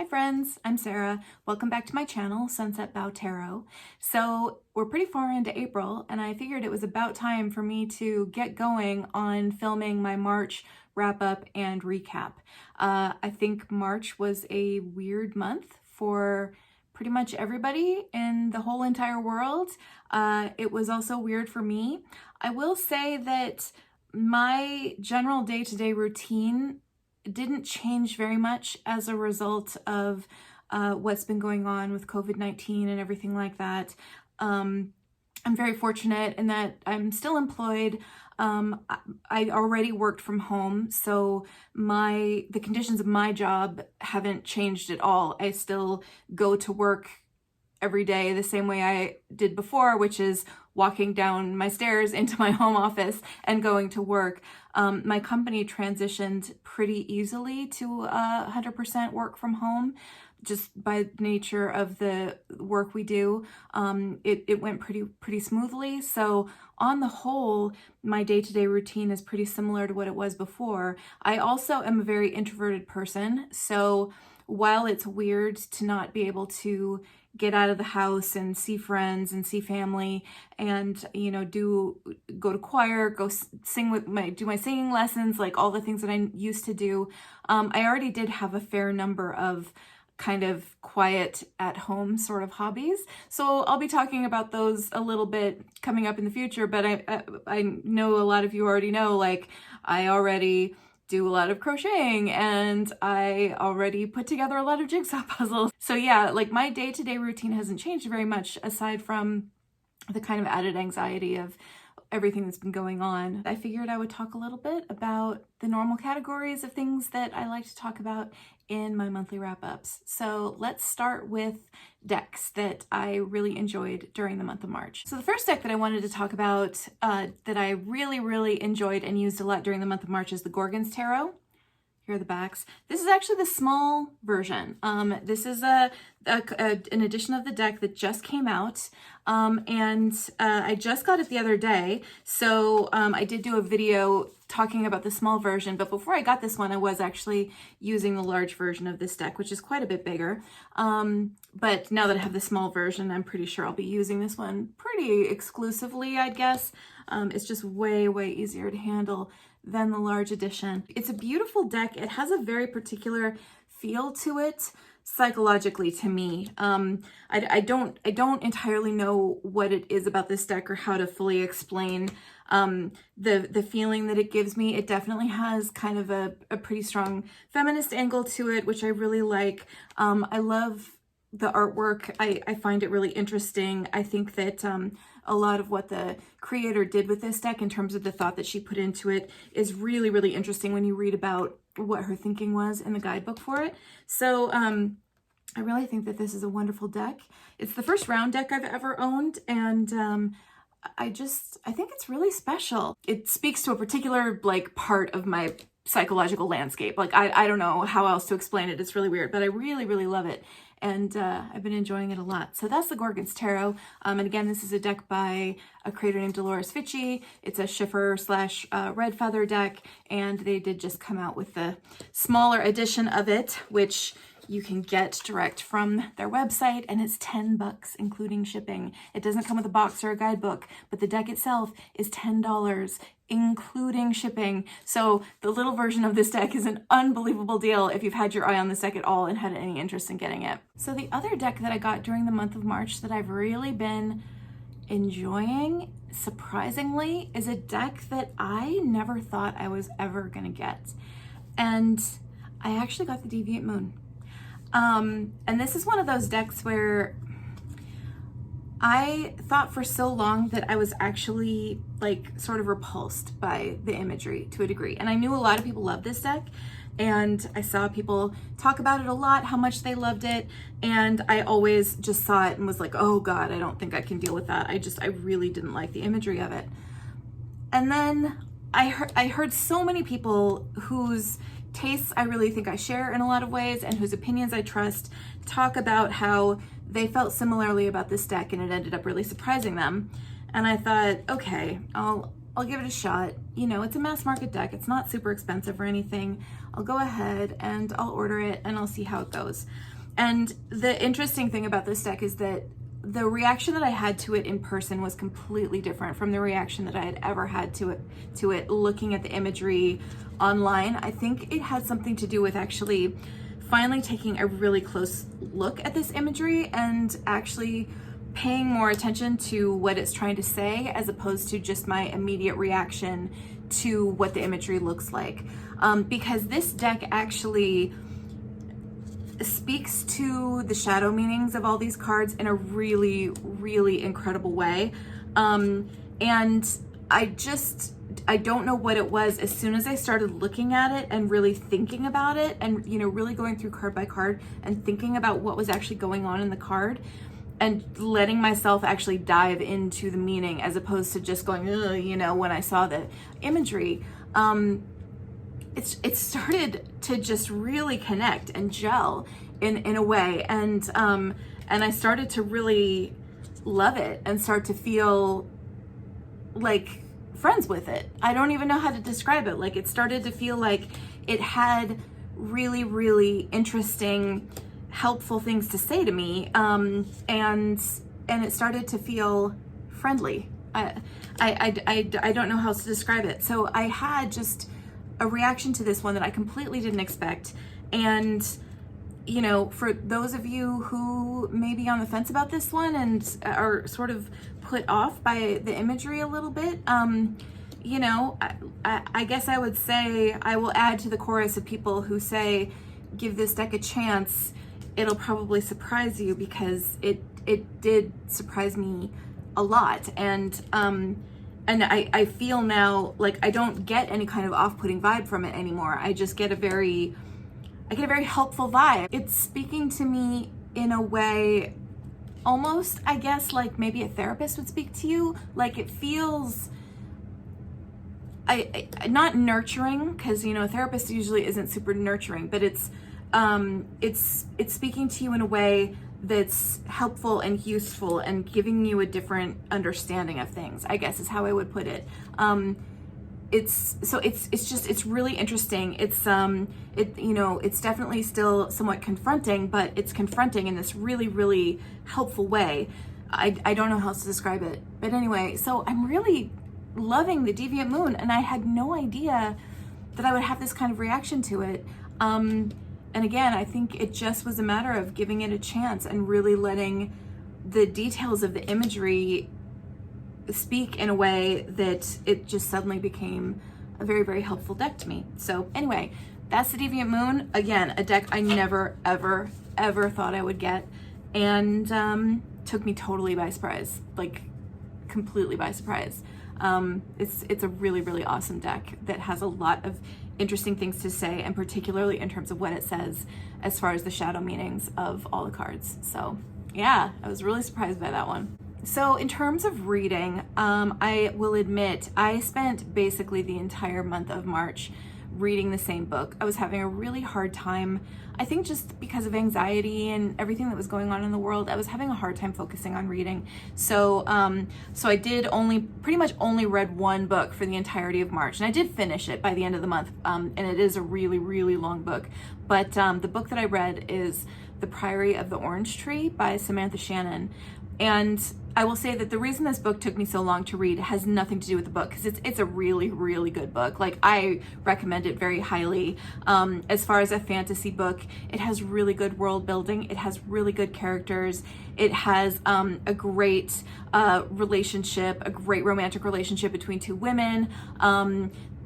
friends, I'm Sarah. Welcome back to my channel, Sunset Bow Tarot. So we're pretty far into April and I figured it was about time for me to get going on filming my March wrap up and recap. I think March was a weird month for pretty much everybody in the whole entire world. It was also weird for me. I will say that my general day-to-day routine didn't change very much as a result of what's been going on with COVID-19 and everything like that. I'm very fortunate in that I'm still employed. I already worked from home, so the conditions of my job haven't changed at all. I still go to work every day the same way I did before, which is walking down my stairs into my home office and going to work. My company transitioned pretty easily to 100% work from home, just by nature of the work we do. It went pretty smoothly. So on the whole, my day-to-day routine is pretty similar to what it was before. I also am a very introverted person, so while it's weird to not be able to get out of the house and see friends and see family and, you know, go to choir, go sing do my singing lessons, like all the things that I used to do, I already did have a fair number of kind of quiet at home sort of hobbies. So I'll be talking about those a little bit coming up in the future, but I know a lot of you already know, like I already do a lot of crocheting and I already put together a lot of jigsaw puzzles. So yeah, like my day-to-day routine hasn't changed very much aside from the kind of added anxiety of everything that's been going on. I figured I would talk a little bit about the normal categories of things that I like to talk about in my monthly wrap-ups. So let's start with decks that I really enjoyed during the month of March. So the first deck that I wanted to talk about that I really enjoyed and used a lot during the month of March is the Gorgon's Tarot. Here are the backs. This is actually the small version. This is an edition of the deck that just came out, and I just got it the other day. So I did do a video talking about the small version, but before I got this one, I was actually using the large version of this deck, which is quite a bit bigger. But now that I have the small version, I'm pretty sure I'll be using this one pretty exclusively, I'd guess. It's just way easier to handle than the large edition. It's a beautiful deck. It has a very particular feel to it psychologically to me. I don't entirely know what it is about this deck or how to fully explain the feeling that it gives me. It definitely has kind of a pretty strong feminist angle to it, which I really like. I love the artwork. I find it really interesting. I think that a lot of what the creator did with this deck in terms of the thought that she put into it is really interesting when you read about what her thinking was in the guidebook for it. So I really think that this is a wonderful deck. It's the first round deck I've ever owned, and I think it's really special. It speaks to a particular like part of my psychological landscape. Like I don't know how else to explain it. It's really weird, but I really love it. And I've been enjoying it a lot. So that's the Gorgon's Tarot. And again, this is a deck by a creator named Dolores Fitchie. It's a Schiffer / Red Feather deck, and they did just come out with the smaller edition of it, which you can get direct from their website, and it's $10 including shipping. It doesn't come with a box or a guidebook, but the deck itself is $10 including shipping. So the little version of this deck is an unbelievable deal if you've had your eye on this deck at all and had any interest in getting it. So the other deck that I got during the month of March that I've really been enjoying, surprisingly, is a deck that I never thought I was ever gonna get. And I actually got the Deviant Moon. And this is one of those decks where I thought for so long that I was actually like sort of repulsed by the imagery to a degree. And I knew a lot of people loved this deck, and I saw people talk about it a lot, how much they loved it. And I always just saw it and was like, oh God, I don't think I can deal with that. I really didn't like the imagery of it. And then I heard so many people whose tastes I really think I share in a lot of ways and whose opinions I trust talk about how they felt similarly about this deck and it ended up really surprising them. And I thought, okay, I'll I'll give it a shot. You know, it's a mass market deck. It's not super expensive or anything. I'll go ahead and I'll order it and I'll see how it goes. And the interesting thing about this deck is that the reaction that I had to it in person was completely different from the reaction that I had ever had to it looking at the imagery online. I think it had something to do with actually finally taking a really close look at this imagery and actually paying more attention to what it's trying to say, as opposed to just my immediate reaction to what the imagery looks like. Because this deck actually speaks to the shadow meanings of all these cards in a really, really incredible way. And I don't know what it was. As soon as I started looking at it and really thinking about it and, you know, really going through card by card and thinking about what was actually going on in the card and letting myself actually dive into the meaning, as opposed to just going, ugh, you know, when I saw the imagery, it started to just really connect and gel in a way. And I started to really love it and start to feel like friends with it. I don't even know how to describe it. Like, it started to feel like it had really, really interesting, helpful things to say to me, and it started to feel friendly. I don't know how else to describe it. So I had just a reaction to this one that I completely didn't expect. And, you know, for those of you who may be on the fence about this one and are sort of put off by the imagery a little bit, you know, I guess I would say I will add to the chorus of people who say, give this deck a chance. It'll probably surprise you, because it did surprise me a lot. And I feel now like I don't get any kind of off-putting vibe from it anymore. I just get a very helpful vibe. It's speaking to me in a way, almost, I guess, like maybe a therapist would speak to you. Like, it feels not nurturing, because, you know, a therapist usually isn't super nurturing, but it's speaking to you in a way that's helpful and useful and giving you a different understanding of things, I guess is how I would put it. It's really interesting. You know, it's definitely still somewhat confronting, but it's confronting in this really, really helpful way. I don't know how else to describe it. But anyway, so I'm really loving the Deviant Moon, and I had no idea that I would have this kind of reaction to it. And again, I think it just was a matter of giving it a chance and really letting the details of the imagery speak in a way that it just suddenly became a very, very helpful deck to me. So anyway, that's the Deviant Moon. Again, a deck I never, ever, ever thought I would get, and took me totally by surprise, like completely by surprise. It's a really, really awesome deck that has a lot of interesting things to say, and particularly in terms of what it says as far as the shadow meanings of all the cards. So yeah, I was really surprised by that one. So in terms of reading, I will admit I spent basically the entire month of March reading the same book. I was having a really hard time, I think just because of anxiety and everything that was going on in the world. I was having a hard time focusing on reading. So I did pretty much only read one book for the entirety of March, and I did finish it by the end of the month, and it is a really, really long book. But the book that I read is The Priory of the Orange Tree by Samantha Shannon. And I will say that the reason this book took me so long to read has nothing to do with the book, because it's a really, really good book. Like, I recommend it very highly. As far as a fantasy book, it has really good world building. It has really good characters. It has a great relationship, a great romantic relationship between two women.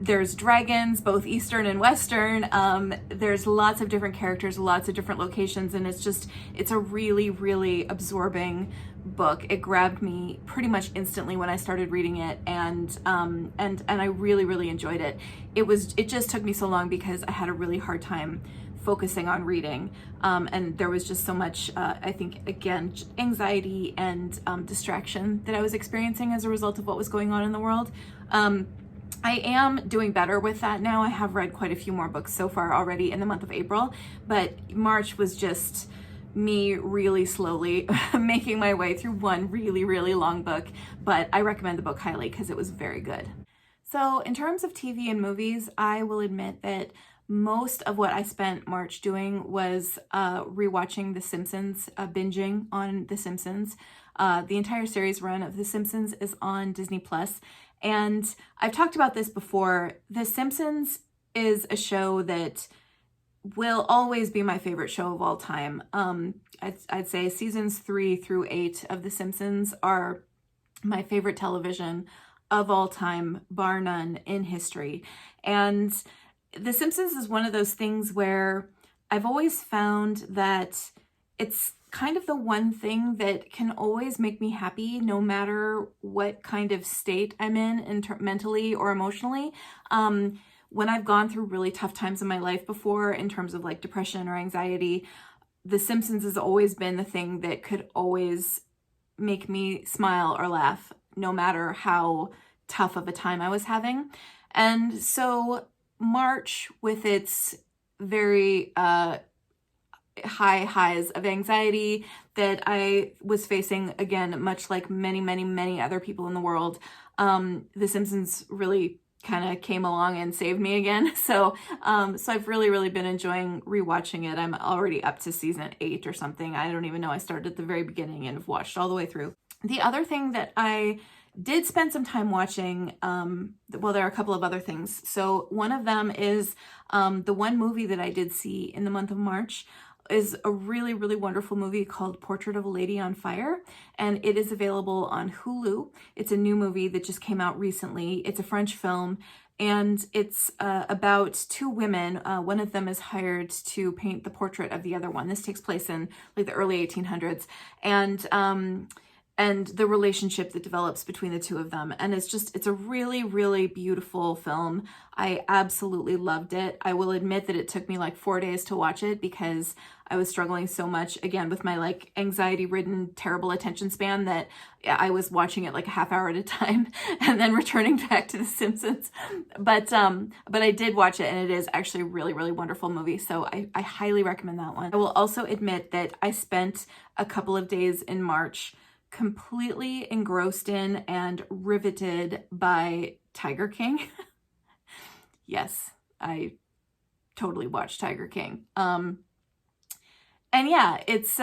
There's dragons, both Eastern and Western. There's lots of different characters, lots of different locations, and it's a really, really absorbing book. It grabbed me pretty much instantly when I started reading it, and I really, really enjoyed it. It just took me so long because I had a really hard time focusing on reading, and there was just so much, I think, again, anxiety and distraction that I was experiencing as a result of what was going on in the world. I am doing better with that now. I have read quite a few more books so far already in the month of April, but March was just me really slowly making my way through one really, really long book. But I recommend the book highly because it was very good. So in terms of TV and movies, I will admit that most of what I spent March doing was rewatching The Simpsons, binging on The Simpsons. The entire series run of The Simpsons is on Disney Plus, and I've talked about this before. The Simpsons is a show that will always be my favorite show of all time. I'd say seasons 3 through 8 of The Simpsons are my favorite television of all time, bar none, in history. And The Simpsons is one of those things where I've always found that it's kind of the one thing that can always make me happy no matter what kind of state I'm in mentally or emotionally. When I've gone through really tough times in my life before in terms of like depression or anxiety, The Simpsons has always been the thing that could always make me smile or laugh no matter how tough of a time I was having. And so March, with its very high highs of anxiety that I was facing, again, much like many other people in the world, The Simpsons really kind of came along and saved me again. So I've really been enjoying rewatching it. I'm already up to season 8 or something. I don't even know. I started at the very beginning and have watched all the way through. The other thing that I did spend some time watching, well, there are a couple of other things. So one of them is the one movie that I did see in the month of March is a really wonderful movie called Portrait of a Lady on Fire, and it is available on Hulu. It's a new movie that just came out recently. It's a French film, and it's about two women. One of them is hired to paint the portrait of the other one. This takes place in like the early 1800s, and the relationship that develops between the two of them. And it's a really beautiful film. I absolutely loved it. I will admit that it took me like 4 days to watch it because I was struggling so much, again, with my like anxiety-ridden, terrible attention span, that I was watching it like a half hour at a time and then returning back to The Simpsons. But I did watch it, and it is actually a really wonderful movie. So I highly recommend that one. I will also admit that I spent a couple of days in March completely engrossed in and riveted by Tiger King. Yes, I totally watched Tiger King. And yeah, it's,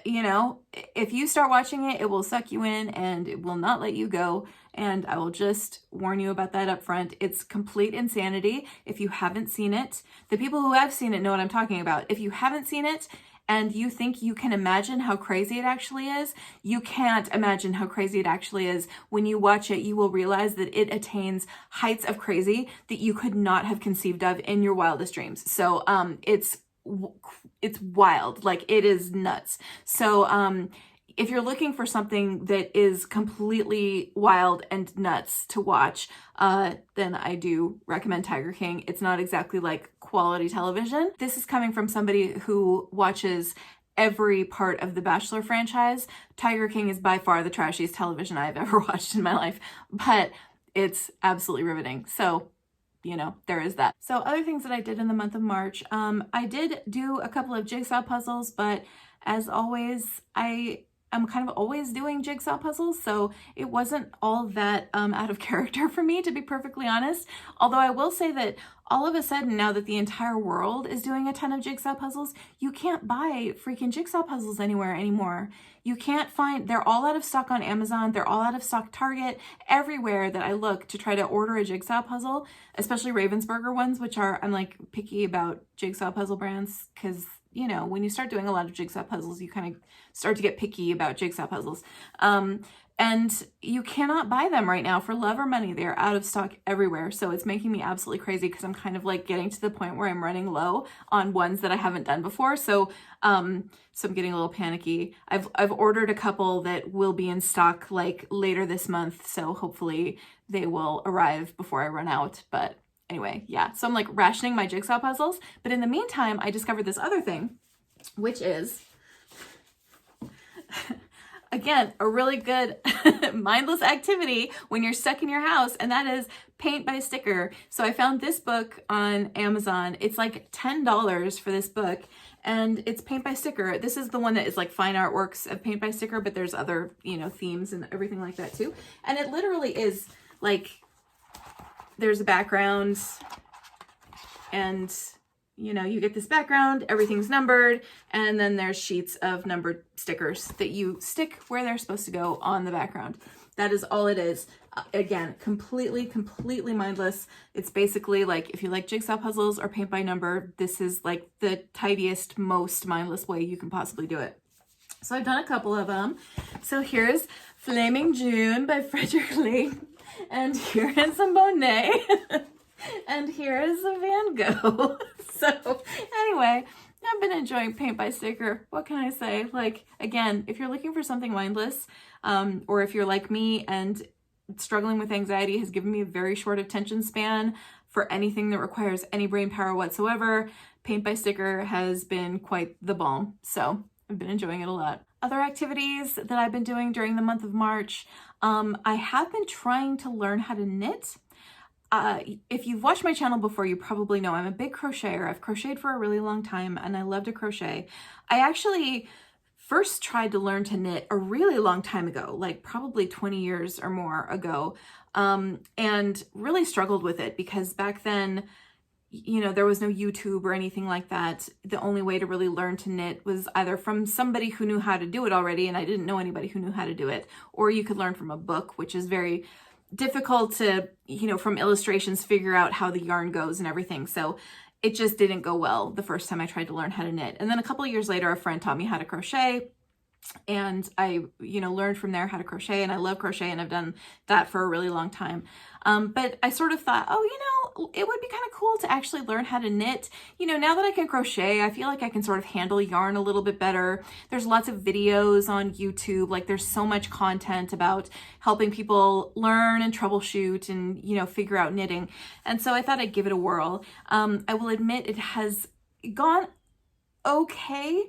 you know, if you start watching it, it will suck you in and it will not let you go. And I will just warn you about that up front. It's complete insanity. If you haven't seen it, the people who have seen it know what I'm talking about. If you haven't seen it, and you think you can imagine how crazy it actually is, you can't imagine how crazy it actually is. When you watch it, you will realize that it attains heights of crazy that you could not have conceived of in your wildest dreams. So it's wild, like it is nuts. So if you're looking for something that is completely wild and nuts to watch, then I do recommend Tiger King. It's not exactly like quality television. This is coming from somebody who watches every part of the Bachelor franchise. Tiger King is by far the trashiest television I've ever watched in my life, but it's absolutely riveting. So, you know, there is that. So other things that I did in the month of March, I did do a couple of jigsaw puzzles, but as always, I'm kind of always doing jigsaw puzzles, so it wasn't all that out of character for me, to be perfectly honest. Although I will say that all of a sudden, now that the entire world is doing a ton of jigsaw puzzles, you can't buy freaking jigsaw puzzles anywhere anymore. You can't find, they're all out of stock on Amazon, they're all out of stock Target, everywhere that I look to try to order a jigsaw puzzle, especially Ravensburger ones, which are, I'm like picky about jigsaw puzzle brands, because you know, when you start doing a lot of jigsaw puzzles, you kind of start to get picky about jigsaw puzzles. And you cannot buy them right now for love or money. They're out of stock everywhere. So it's making me absolutely crazy because I'm kind of like getting to the point where I'm running low on ones that I haven't done before. So I'm getting a little panicky. I've ordered a couple that will be in stock like later this month. So hopefully they will arrive before I run out. But anyway, yeah, so I'm like rationing my jigsaw puzzles. But in the meantime, I discovered this other thing, which is, again, a really good mindless activity when you're stuck in your house, and that is paint by sticker. So I found this book on Amazon. It's like $10 for this book, and it's paint by sticker. This is the one that is like fine artworks of paint by sticker, but there's other, you know, themes and everything like that too. And it literally is like there's a background, and you know, you get this background, everything's numbered, and then there's sheets of numbered stickers that you stick where they're supposed to go on the background. That is all it is. Again, completely mindless. It's basically like, if you like jigsaw puzzles or paint by number, this is like the tidiest, most mindless way you can possibly do it. So I've done a couple of them. So here's Flaming June by Frederick Lee, and here is a Monet, and here is a Van Gogh. So anyway, I've been enjoying paint by sticker. What can I say? Like, again, if you're looking for something mindless, or if you're like me and struggling with anxiety has given me a very short attention span for anything that requires any brain power whatsoever, paint by sticker has been quite the balm. So I've been enjoying it a lot. Other activities that I've been doing during the month of March, I have been trying to learn how to knit. If you've watched my channel before, you probably know I'm a big crocheter. I've crocheted for a really long time and I love to crochet. I actually first tried to learn to knit a really long time ago, like probably 20 years or more ago, and really struggled with it because back then, you know, there was no YouTube or anything like that. The only way to really learn to knit was either from somebody who knew how to do it already, and I didn't know anybody who knew how to do it, or you could learn from a book, which is very difficult to, you know, from illustrations, figure out how the yarn goes and everything. So it just didn't go well the first time I tried to learn how to knit. And then a couple of years later, a friend taught me how to crochet, and I, you know, learned from there how to crochet, and I love crochet, and I've done that for a really long time. But I sort of thought, oh, you know, it would be kind of cool to actually learn how to knit. You know, now that I can crochet, I feel like I can sort of handle yarn a little bit better. There's lots of videos on YouTube. Like, there's so much content about helping people learn and troubleshoot and, you know, figure out knitting. And so I thought I'd give it a whirl. I will admit it has gone okay,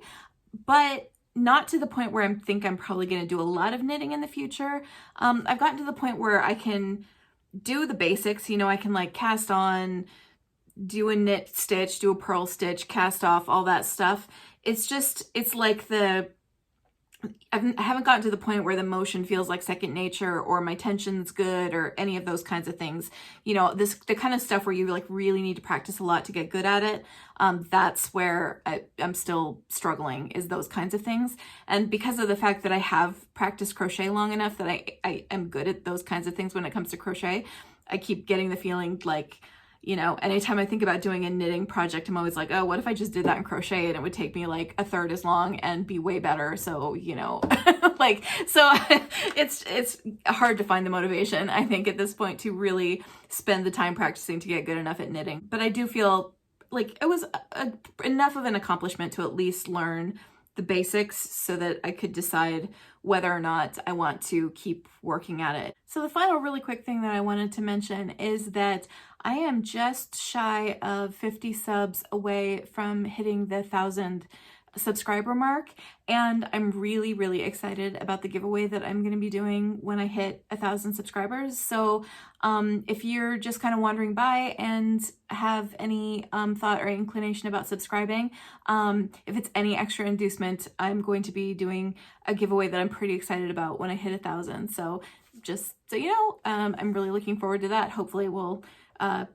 but not to the point where I think I'm probably going to do a lot of knitting in the future. I've gotten to the point where I can do the basics. You know, I can like cast on, do a knit stitch, do a purl stitch, cast off, all that stuff. It's just, it's like I haven't gotten to the point where the motion feels like second nature, or my tension's good, or any of those kinds of things. You know, the kind of stuff where you like really need to practice a lot to get good at it. That's where I'm still struggling, is those kinds of things. And because of the fact that I have practiced crochet long enough that I am good at those kinds of things when it comes to crochet, I keep getting the feeling like, you know, anytime I think about doing a knitting project, I'm always like, oh, what if I just did that in crochet and it would take me like a third as long and be way better? So, you know, like, so it's hard to find the motivation, I think, at this point to really spend the time practicing to get good enough at knitting. But I do feel like it was enough of an accomplishment to at least learn the basics so that I could decide whether or not I want to keep working at it. So the final really quick thing that I wanted to mention is that I am just shy of 50 subs away from hitting the 1,000 subscriber mark, and I'm really excited about the giveaway that I'm going to be doing when I hit 1,000 subscribers. So if you're just kind of wandering by and have any thought or inclination about subscribing, if it's any extra inducement, I'm going to be doing a giveaway that I'm pretty excited about when I hit 1,000. So just so you know, I'm really looking forward to that. Hopefully we'll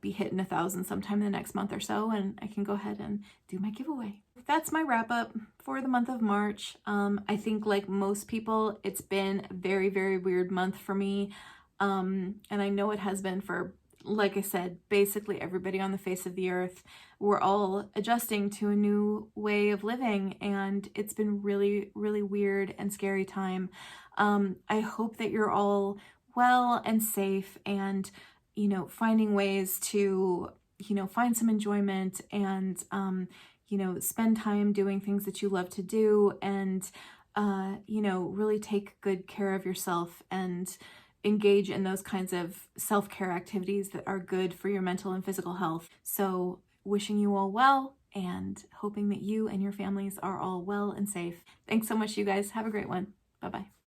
be hitting 1,000 sometime in the next month or so, and I can go ahead and do my giveaway. That's my wrap up for the month of March. I think, like most people, it's been a very weird month for me. And I know it has been for, like I said, basically everybody on the face of the earth. We're all adjusting to a new way of living, and it's been really weird and scary time. I hope that you're all well and safe, and you know, finding ways to, you know, find some enjoyment and, you know, spend time doing things that you love to do, and, you know, really take good care of yourself and engage in those kinds of self-care activities that are good for your mental and physical health. So wishing you all well, and hoping that you and your families are all well and safe. Thanks so much, you guys. Have a great one. Bye-bye.